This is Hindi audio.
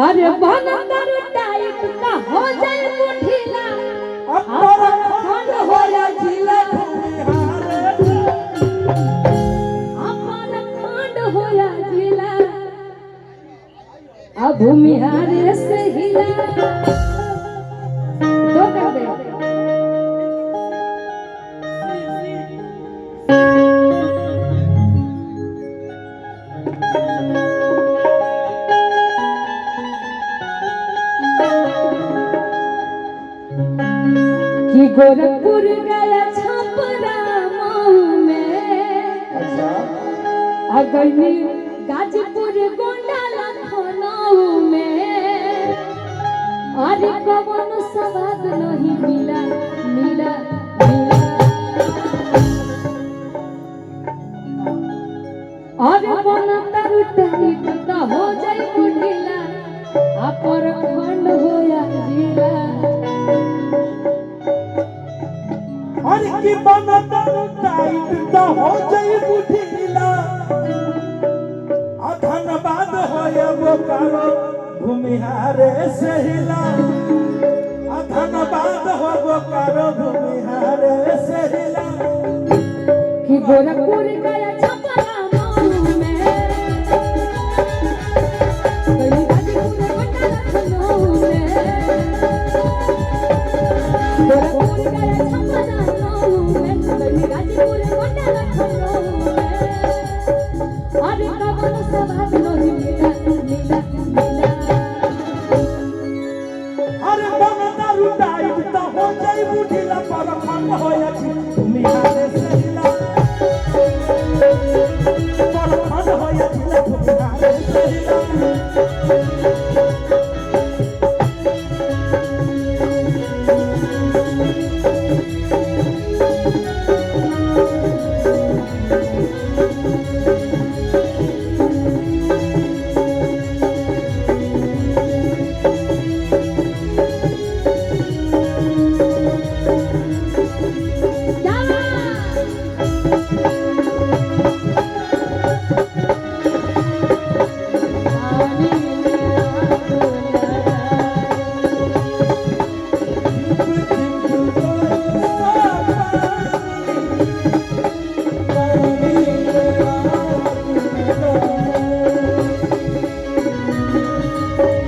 अरे बनंदर टाइट का हो जाए मुठीला अपर खंड होया जिला अपर खंड होया जिला अब भूमिहारे से हिला दो कर दे कि गोरखपुर गया छपरा मऊ में अगनी गाजीपुर गोंडा लखनऊ में अरे कौन स्वाद नहीं मिला मिला मिला अरे बनतर टनिक तो हो जाए बुढ़िला अपर खंड होया जिला और की बनंदर टाइट तो हो जाई बुढ़ीला धनबाद होया बोकारो भूमिहारे से हिला धनबाद हो बोकारो भूमिहारे से हिला कि गोरखपुर गया छपरा मऊ में गई गाजीपुर गोंडा लखनऊ में गोरखपुर गया छपरा मऊ में गई गाजीपुर गोंडा लखनऊ